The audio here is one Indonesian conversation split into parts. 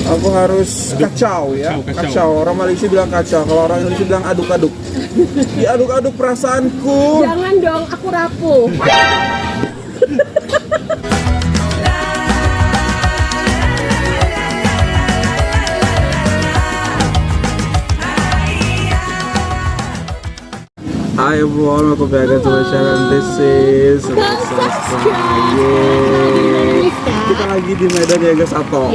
Aku harus kacau ya. Kacau. Orang Malaysia bilang kacau. Kalau orang Indonesia bilang aduk-aduk. Diaduk-aduk perasaanku. Jangan dong, aku rapuh. Hi everyone, welcome back to my channel. This is kita lagi di Medan ya guys, Sato.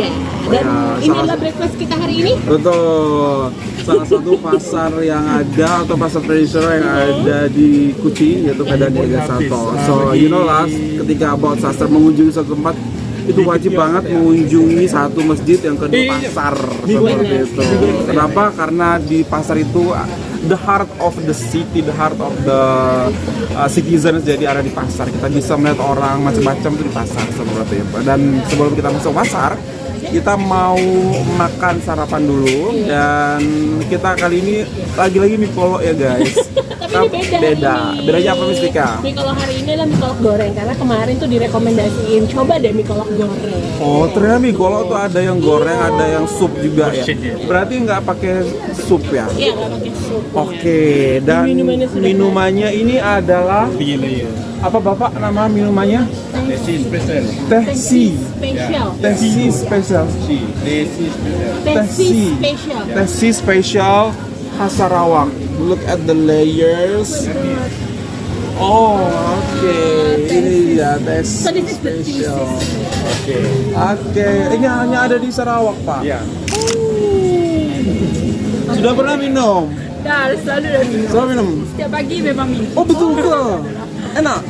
Dan ini adalah breakfast kita hari ini. Betul. Salah satu pasar yang ada atau pasar tradisional yang ada di Kuching yaitu Medan Niaga Sato. So you know lah, ketika about sastra mengunjungi satu tempat itu wajib banget mengunjungi satu masjid, yang kedua pasar seperti itu. Kenapa? Karena di pasar itu the heart of the city, the heart of the citizens, jadi ada di pasar. Kita bisa melihat orang macam-macam itu di pasar seperti itu. Dan sebelum kita masuk pasar, kita mau makan sarapan dulu. Dan kita kali ini lagi-lagi mie kolok ya guys. Tapi ini beda. Bedanya apa Mistika? Mie kolok hari ini adalah mie kolok goreng, karena kemarin tuh direkomendasiin coba deh mie kolok goreng. Oh, ternyata mie kolok tuh ada yang goreng, ada yang sup juga ya. Berarti nggak pakai sup ya? Iya, nggak pakai sup. Oke, dan minumannya ini adalah apa Bapak nama minumannya? Teh si Spesial. Teh si spesial. Teh si spesial khas Sarawak. Look at the layers. Oh, oke. Ini dia teh spesial. Oke. Ini hanya ada di Sarawak, Pak. Iya. Sudah pernah minum? Dah, selalu minum. setiap pagi memang minum. Oh, betul ke? Enak.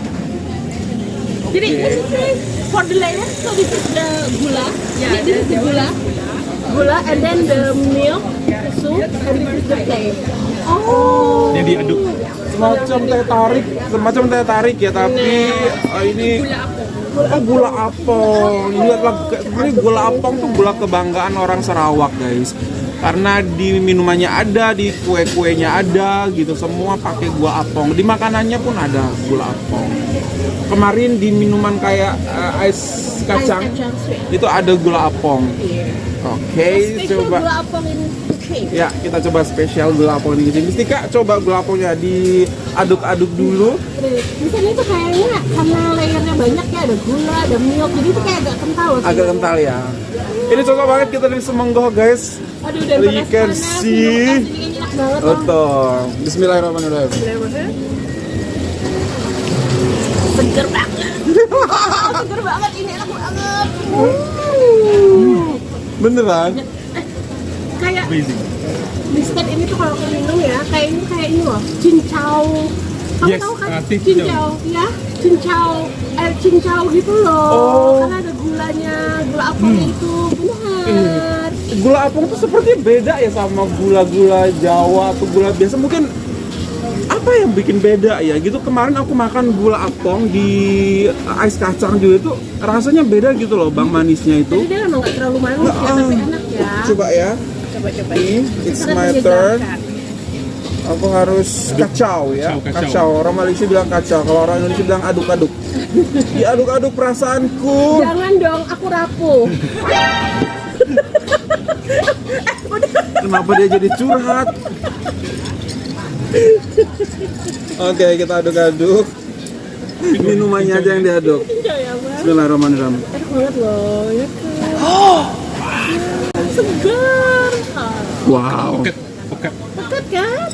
Jadi this is for the layer, so this is the gula. Yeah, this is the gula, and then the milk, the soup, and this is the plain. Oh. Yang diaduk. Semacam teh tarik ya, tapi ini gula apong. Lihatlah, sebenarnya gula apong tuh gula kebanggaan orang Sarawak guys. Karena di minumannya ada, di kue-kuenya ada gitu, semua pakai gula apong. Di makanannya pun ada gula apong. Kemarin di minuman kayak ais kacang itu ada gula apong. Oke, coba. Gula apong ini. Ya, kita coba spesial gula apong di sini. Mistika, coba gula apongnya diaduk-aduk dulu. Misalnya itu kayaknya karena layernya banyak ya, ada gula, ada milk, jadi itu kayak agak kental sih. Agak kental ya. Ini cocok banget kita dari Semenggoh guys. Aduh, udah You can see. enak banget. Betul. Bismillahirrahmanirrahim. Seger banget. Seger banget, ini enak banget. Beneran? Kayak biskuit ini tuh kalau aku minum ya, kayak ini loh, cincau. Kamu Yes, tahu kan? cincau. Cincau, ya, cincau gitu loh. Oh. Karena ada gulanya, gula apelnya itu, benar. Gula apong tuh seperti beda ya sama gula-gula Jawa atau gula biasa. Mungkin apa yang bikin beda ya gitu. Kemarin aku makan gula apong di ais kacang juga tuh rasanya beda gitu loh bang, manisnya itu. Jadi dia emang nggak terlalu manis ya, tapi enak ya. Coba ya. Coba. It's my turn. Aku harus kacau ya. Kacau. Orang Malaysia bilang kacau. Kalau orang Indonesia bilang aduk-aduk. Diaduk-aduk perasaanku. Jangan dong, aku rapuh. Kenapa dia jadi curhat? Oke, kita aduk-aduk. Minumannya aja yang diaduk. Cincau ya, Bang. Bismillahirrahmanirrahim. Enak banget loh, ya kan? Segar. Wow. Pekat. Pekat kan?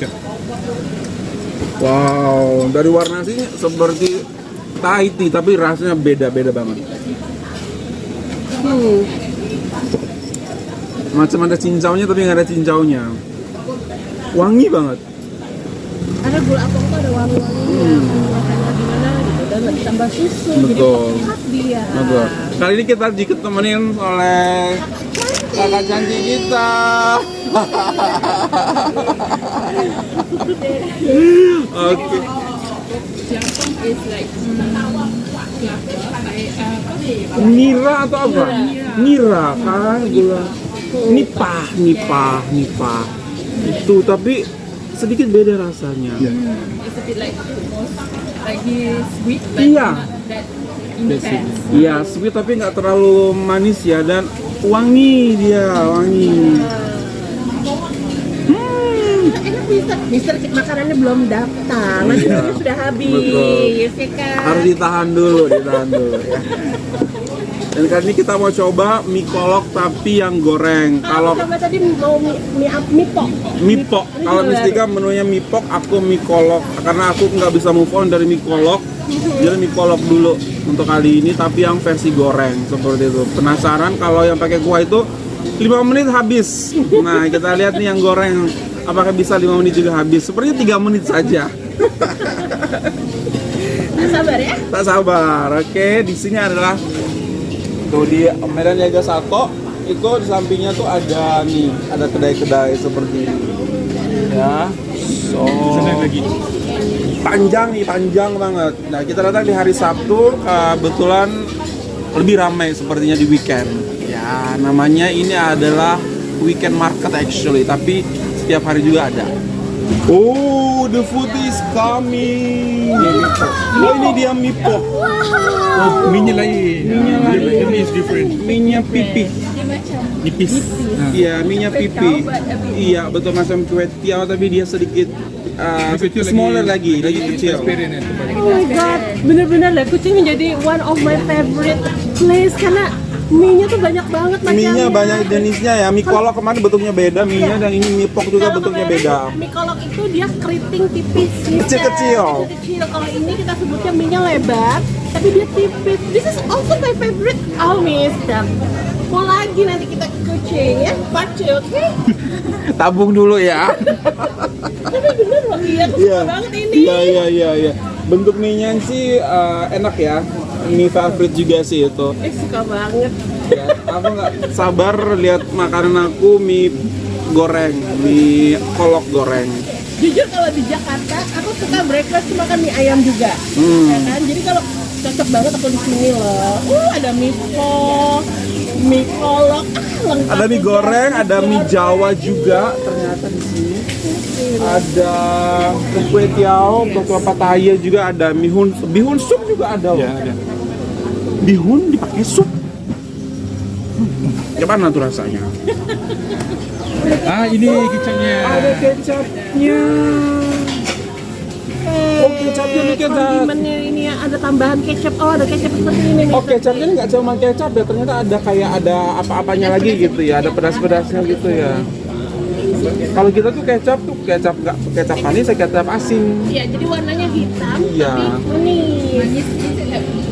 Wow, dari warna sini seperti Thai tea, tapi rasanya beda-beda banget. Macam ada cincaunya tapi nggak ada cincaunya. Wangi banget. Ada gula apong tuh ada wangi-wanginya, rasanya gimana gitu, dan ditambah susu, Betul. jadi pekat dia. Betul. Kali ini kita ditemenin oleh kakak cantik kita. Oke. Nira atau apa? Nira kan gula. Nipah. Itu tapi sedikit beda rasanya. It's a bit like sweet, but Iya. not that intense. Iya, sweet tapi nggak terlalu manis ya, dan wangi dia, wangi Mister makanannya belum datang, nanti Iya. sudah habis, Betul. ya kan? Harus ditahan dulu ya. Dan kali ini kita mau coba mie kolok tapi yang goreng. Kalau Kalau coba tadi mau mie pok. mie pok, Ini kalau juga Mistika menunya mie pok, aku mie kolok karena aku nggak bisa move on dari mie kolok. Jadi mie kolok dulu untuk kali ini, tapi yang versi goreng seperti itu. Penasaran kalau yang pakai kuah itu 5 menit habis. Nah kita lihat nih yang goreng, apakah bisa 5 menit juga habis? Sepertinya 3 menit saja. Nah, sabar ya. Tak sabar. Oke, di sini adalah tuh di Medan Niaga Sato. Itu di sampingnya tuh ada nih, ada kedai-kedai seperti ini. Ya. So, panjang nih, panjang banget. Nah, kita datang di hari Sabtu, kebetulan lebih ramai sepertinya di weekend. Ya, namanya ini adalah weekend market actually, tapi setiap hari juga ada. Oh, the food is coming. Oh, ini dia mie pok. Oh, mie-nya lain. Mie-nya lain. The mie is different. Mie-nya pipi. Nipis. Iya, mie-nya pipi. Iya, betul macam kue tiaw tapi dia sedikit Kecil smaller lagi kecil. Transparent ya, Oh my god, bener-bener lah kucing menjadi one of my favorite place karena mie-nya tuh banyak banget macamnya. Mie-nya banyak jenisnya ya. Mie kolok kemarin bentuknya beda, mie-nya dan ini mie pok juga Kalau bentuknya kemarin beda. Mie kolok itu dia keriting tipis, Kecil-kecil. Kecil-kecil. Kalau ini kita sebutnya mie-nya lebar, tapi dia tipis. This is also my favorite. Oh, mister. Mau lagi nanti kita ke kucing ya, part 2, oke? Tabung dulu ya. Tapi bener loh, iya, aku suka banget ini. Iya. Bentuk mie-nya sih enak ya. Mie favorit juga sih itu. Suka banget. Ya, aku nggak sabar lihat makanan aku mie goreng, mie kolok goreng. Jujur kalau di Jakarta, aku suka breakfast makan mie ayam juga, ya kan? Jadi kalau cocok banget aku di sini loh. Ada mie pok, mie kolok, lengkap. Ada mie goreng, ada mie Jawa juga ternyata di sini. Ada kue tiaw, beberapa tahaya juga ada, bihun sup juga ada. Ya, ada. Bihun dipakai sup. Gimana tuh rasanya? Ah, ini kecapnya. Ada kecapnya. Oh, kecapnya nih kita. Kondimennya ini ya, ada tambahan kecap. Oh, ada kecap seperti ini nih. Oh, kecapnya nggak cuma kecap ya, ternyata ada kayak ada apa-apanya lagi gitu ya, ada pedas-pedasnya gitu ya. Kalau kita tuh kecap nggak kecap manis, kecap asin. Iya, jadi warnanya hitam, Iya. tapi manis.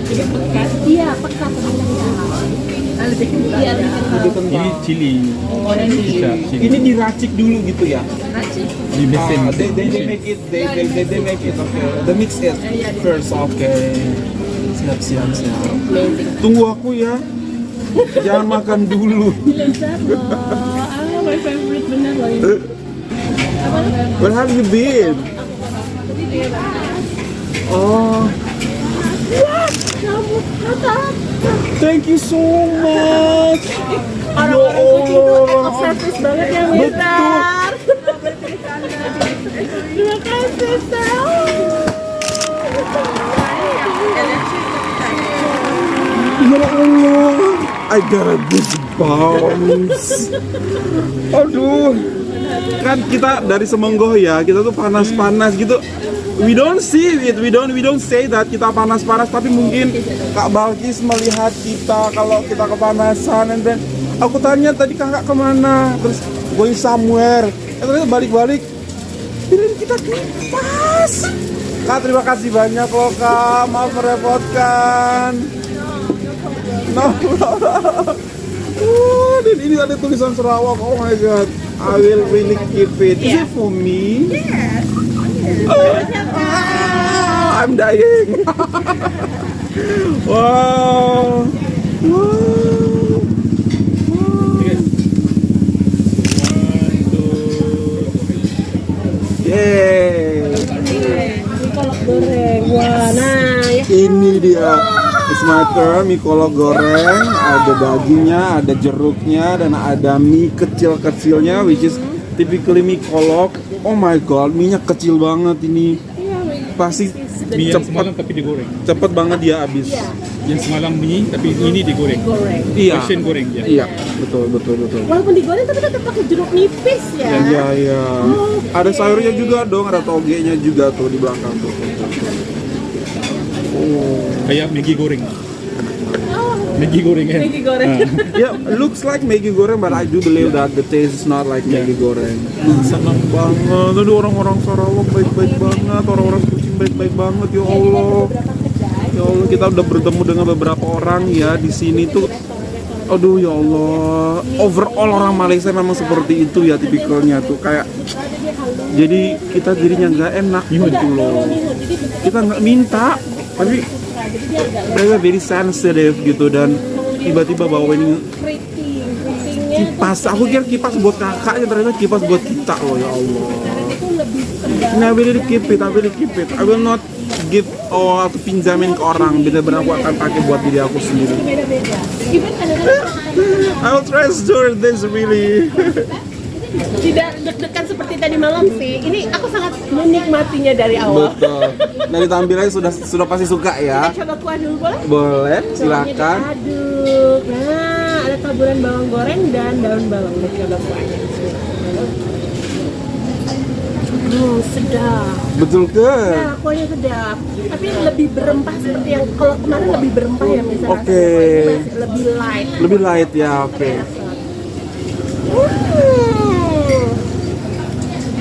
Jadi pekat. Iya, pekat. Lebih kental. Iya, lebih kental. Lebih kental. Ini chili. Kecap chili. Ini diracik dulu gitu ya. Di mesin. They make it, they make it. Okay. The mix it first. Okay. Siap. Tunggu aku ya. Jangan makan dulu. Lezat loh. My favorite bener loh ini. Where have you been? Oh, Kamu tetap. thank you so much. Orang-orang kucing tuh eco service banget ya, Betul. Mister. Terima kasih, Sel. Ya Allah, I got a goosebumps. Aduh, kan kita dari Semenggoh ya, kita tuh panas-panas gitu. We don't see it, we don't say that kita panas-panas, tapi mungkin Kak Balkis melihat kita kalau kita kepanasan, and then aku tanya tadi kakak kemana, terus going somewhere, ternyata balik-balik, pilih kita kipas. Kak, terima kasih banyak loh Kak, maaf merepotkan. No. Dan ini ada tulisan Sarawak. Oh my god, I will really keep it. Is it for me? Yes. I'm dying. Wow. Yeay. Ini kolak goreng. Wah, nah ya. Ini dia. It's my turn, mie kolok goreng, ada dagingnya, ada jeruknya, dan ada mie kecil-kecilnya, which is typically mie kolok. Oh my god, mie-nya kecil banget ini. Pasti Mie yang semalam tapi digoreng. cepet banget dia habis. Iya. yang semalam ni, tapi ini digoreng. Goreng. Iya. Version goreng ya. Iya, betul. Walaupun digoreng tapi tetap pakai jeruk nipis ya. Iya. Ada sayurnya juga dong, ada togenya juga tuh di belakang tuh. Kayak Maggi goreng. Oh, Maggi goreng kan? Maggi goreng. Yeah, looks like Maggi goreng, but I do believe that the taste is not like Maggi goreng. Senang banget, aduh orang-orang Sarawak baik-baik banget, orang-orang Kuching baik-baik banget, ya Allah. Ya Allah, kita udah bertemu dengan beberapa orang ya di sini tuh. Aduh ya Allah, overall orang Malaysia memang seperti itu ya tipikalnya tuh kayak. Jadi kita jadinya nggak enak gitu loh. Kita nggak minta, tapi mereka very sensitive gitu dan tiba-tiba bawain kipas. Aku kira kipas buat kakaknya, ternyata kipas buat kita loh ya Allah. Nah, I will keep it. I will not give aku pinjamin ke orang. Bener-bener aku akan pakai buat diri aku sendiri. I will treasure this really. Tidak deg-degan seperti tadi malam sih. Ini aku sangat menikmatinya dari awal. Betul. Dari tampilannya sudah pasti suka ya. Kita coba kuah dulu boleh? Boleh, Bawangnya silakan. diaduk. Nah, ada taburan bawang goreng dan daun bawang. Kita coba kuahnya. Sedap. Betul ke? Nah, kuahnya sedap. Tapi lebih berempah seperti yang kalau kemarin lebih berempah ya misalnya. Oke. Masih lebih light. Lebih light ya, oke.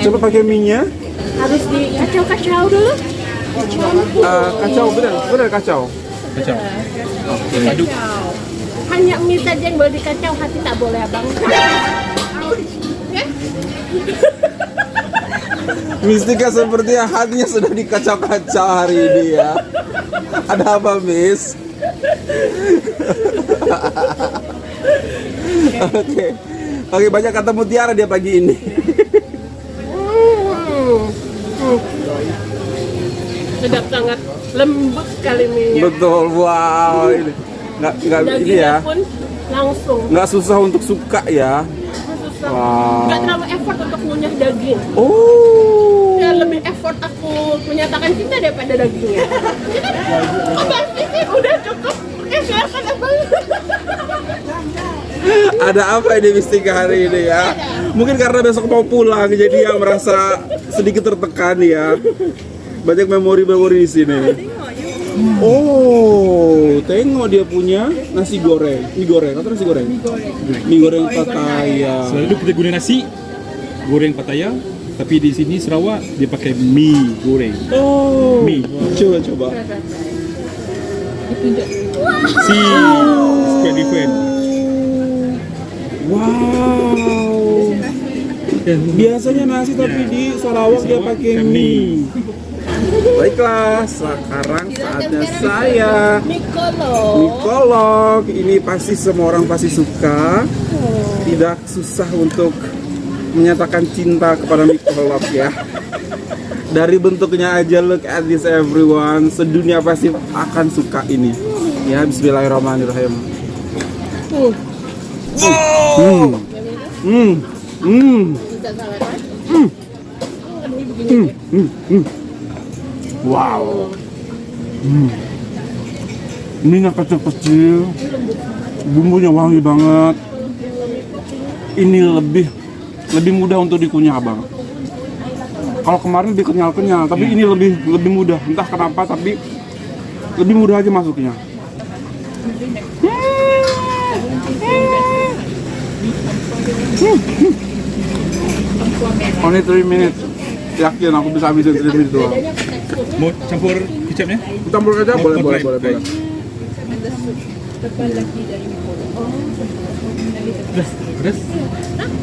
Coba pakai mie-nya. Harus dikacau-kacau dulu. Kacau, benar kacau. Kacau. Aduk. Hanya mie saja yang boleh dikacau, hati tak boleh abang. Mistika sepertinya hatinya sudah dikacau-kacau hari ini ya. Ada apa, Miss? Oke, banyak kata mutiara dia pagi ini. Sedap sangat, lembut sekali mie-nya. Betul, wow. Ini nggak ini ya. Dagingnya pun langsung. Nggak susah untuk suka ya. Susah. Wow. Nggak terlalu effort untuk ngunyah daging. Oh. Ya lebih effort aku menyatakan cinta daripada dagingnya. Oh pasti sih udah cukup. Silakan abang. Ada apa ini Mistika hari ini ya? Mungkin karena besok mau pulang jadi yang merasa sedikit tertekan ya. Banyak memori-memori di sini. Oh, tengok dia punya nasi goreng. Mie goreng atau nasi goreng? Mie goreng Pattaya. Selalu kita guna nasi goreng Pattaya, tapi di sini Sarawak dia pakai mie goreng. Oh, Mie. Coba. See, it's quite different. Wow. Biasanya nasi tapi di Sarawak dia pakai mie. Baiklah, sekarang saatnya saya mie kolok. Ini pasti semua orang pasti suka. Tidak susah untuk menyatakan cinta kepada mie kolok ya. Dari bentuknya aja, look at this everyone. Sedunia pasti akan suka ini. Ya, bismillahirrahmanirrahim. Wow. Ini kecil-kecil. Bumbunya wangi banget. Ini lebih mudah untuk dikunyah, Bang. Kalau kemarin lebih kenyal-kenyal, tapi ini lebih mudah. Entah kenapa, tapi lebih mudah aja masuknya. Only 3 minutes. Yakin aku bisa habisin 3 minutes doang. Mau campur kecapnya? Campur aja, boleh.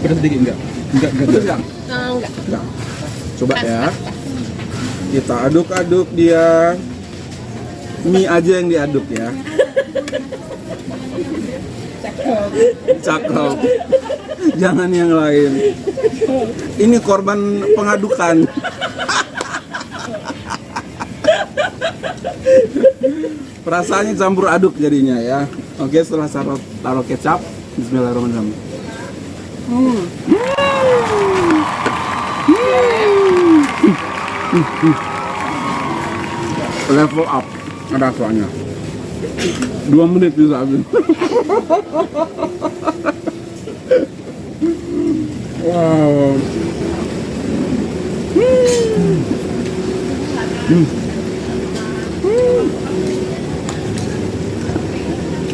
Pedas sedikit enggak? Enggak. Enggak. Coba ya. Kita aduk-aduk dia. Mie aja yang diaduk ya. Cakep. Jangan yang lain. Ini korban pengadukan. Perasaannya campur aduk jadinya ya. Oke, setelah taruh kecap, bismillahirrahmanirrahim. Level up rasanya. 2 menit bisa habis. Wow.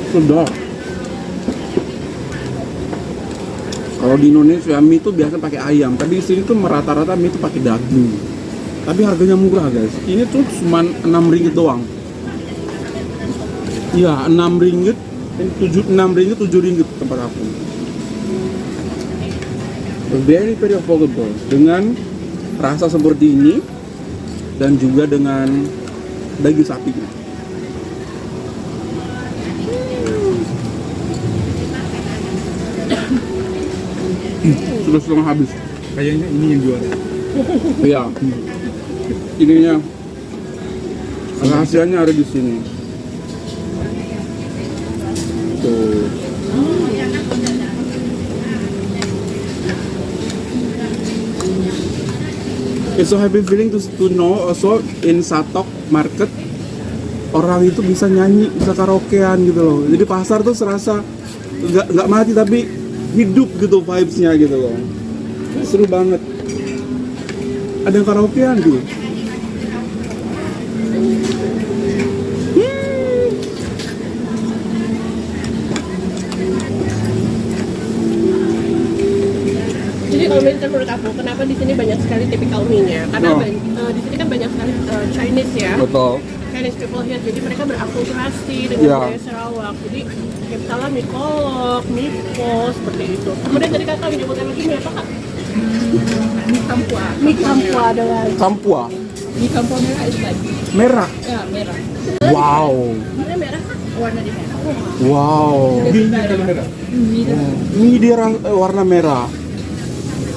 Sedap. Kalau di Indonesia mie itu biasa pakai ayam, tapi di sini tuh rata-rata mie itu pakai daging. Tapi harganya murah guys. Ini tuh cuma 6 ringgit doang. Iya, 6 ringgit, 6 ringgit, 7 ringgit tempat aku. Very very affordable dengan rasa seperti ini dan juga dengan daging sapinya. Sudah setengah habis. Kayaknya ini yang juara. Iya. Ininya rahasianya ada di sini. Tuh. It's so happy feeling to know also in Satok Market orang itu bisa nyanyi, bisa karaokean gitu loh. Jadi pasar tuh serasa nggak mati tapi hidup gitu vibes-nya gitu loh. Seru banget. Ada yang karaokean gitu. Jadi kalau menurut aku, kenapa di sini banyak sekali typical mie-nya? Karena Oh. di sini kan banyak sekali Chinese ya. Betul. Chinese people here, jadi mereka berakulturasi dengan Ya. budaya Sarawak. Jadi kayak misalnya mie kolok, mie pos, seperti itu. Kemudian tadi kakak menyebutkan lagi mie apa kak? Mie kampua. Mie kampua dengan Kampua Mie kampua merah is like merah. ya merah. Wow. mie merah kak? Warna di merah. Wow. Mie-nya kalau merah. Mie dan Mie dia warna merah.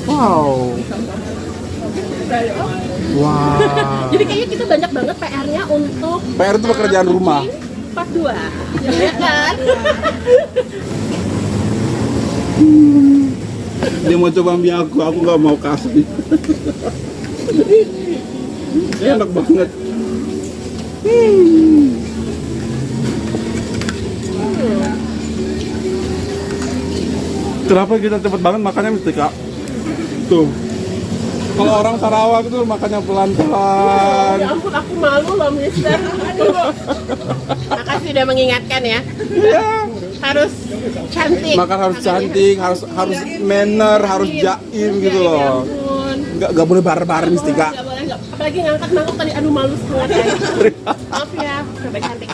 Wow. Wow. Jadi kayaknya kita banyak banget PR-nya untuk PR itu pekerjaan rumah. Part 2. Ya kan? Dia mau coba mie aku nggak mau kasih. Enak banget. Kenapa kita cepet banget makannya mesti kak? Tuh. Kalau orang Sarawak itu makannya pelan-pelan. Ya ampun, aku malu loh, Mister. Aduh. Makasih udah mengingatkan ya. Harus cantik. Makan harus cantik, harus manner, harus jaim gitu Ya loh. ampun. Nggak boleh barbar mesti kak. Nggak boleh, nggak. Apalagi ngangkat mangkok tadi, aduh malu banget ya. Maaf ya, coba cantik.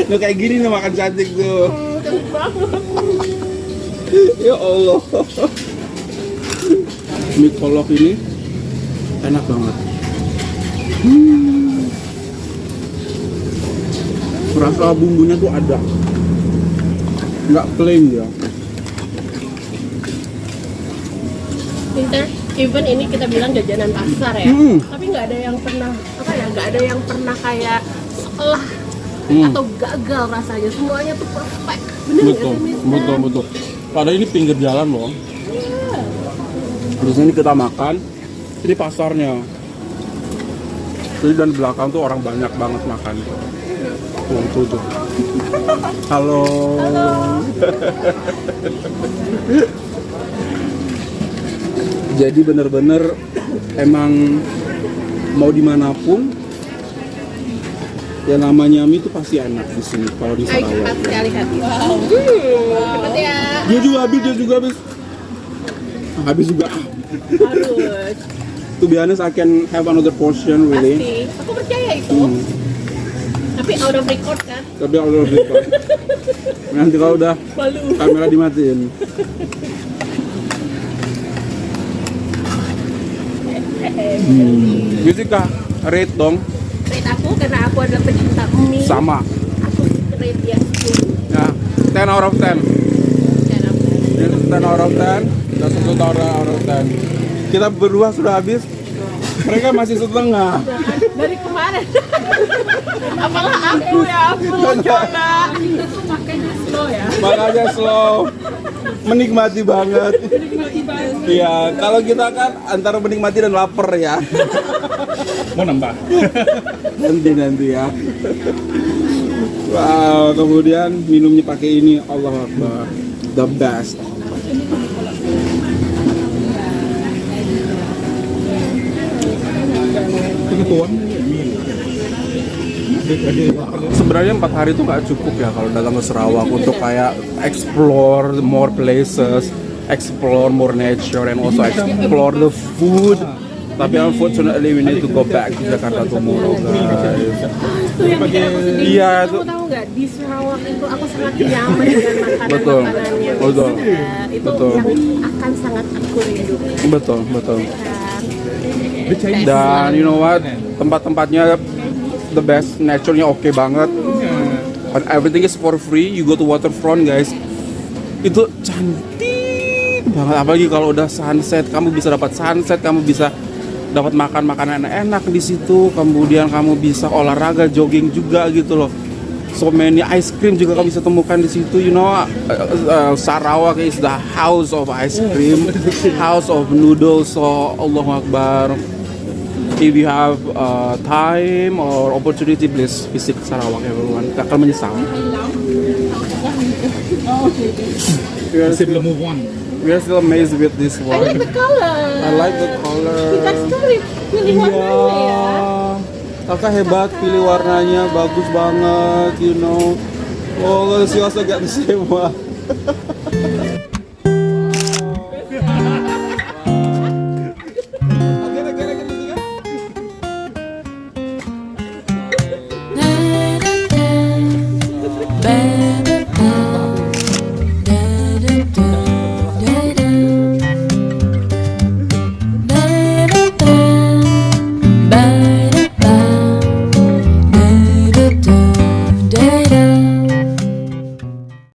Nah kayak gini nih makan cantik tuh. Cantik banget. Ya Allah. Mie kolok ini enak banget. Rasa bumbunya tuh ada. Nggak plain dia. Pinter, even ini kita bilang jajanan pasar ya, tapi nggak ada yang pernah apa ya, nggak ada yang pernah kayak setelah atau gagal rasanya, semuanya tuh perfect. Bener nggak Betul, sih, Mister? betul. Padahal ini pinggir jalan loh. Di sini kita makan, ini pasarnya. Jadi dan belakang tuh orang banyak banget makan. Tuh. Halo. Jadi bener-bener emang mau dimanapun ya namanya mie itu pasti enak di sini kalau di Ayo Sarawak. cepat sekali hati. Cepet ya. Dia juga habis. Habis juga. Harus. To be honest, I can have another portion really. Pasti. Aku percaya itu. Tapi out of record kan. Tapi kalau udah nanti kalau udah Malu. kamera dimatiin. Jessica, rate dong. Rate aku karena aku adalah pecinta mie. Sama. Aku rate dia 10. Ya, 10 out of 10. Cara This is 10 out of 10. Dan 10 out of 10. Kita berdua sudah habis. Mereka masih setengah. dari kemarin. Apalah aku ya, ampun coba. itu tuh makanya slow ya. Makanya slow. Menikmati banget. Menikmati banget. Iya, kalau kita kan antara menikmati dan lapar ya. Mau nambah? Nanti ya. Wow, kemudian minumnya pakai ini, Allah Akbar, the best. Ketuan. Sebenarnya 4 hari itu nggak cukup ya kalau datang ke Sarawak untuk kayak explore more places, explore more nature, and also explore the food. Tapi unfortunately we need to go back to Jakarta tomorrow, guys. Itu yang bikin aku sedih. Iya, Kamu itu- tahu nggak, di Sarawak itu aku sangat nyaman dengan Betul. makanan-makanannya. Betul. Itu Betul. yang akan sangat aku rindukan. Betul, betul. Dan Dan you know what? Tempat-tempatnya the best, nature-nya oke banget. And everything is for free. You go to waterfront, guys. Itu cantik banget. Apalagi kalau udah sunset, kamu bisa dapat sunset, kamu bisa dapat makan makanan enak di situ. Kemudian kamu bisa olahraga, jogging juga gitu loh. So many ice cream juga kamu bisa temukan di situ. You know, Sarawak is the house of ice cream, house of noodles. So Allahu Akbar. If you have time or opportunity, please visit Sarawak, everyone. Gak akan menyesal. Masih belum move on. We are still amazed with this I like one. the color. I like the color. Kita sekali pilih warnanya ya. Kakak hebat pilih warnanya, bagus banget, you know. Oh, she also got the same one.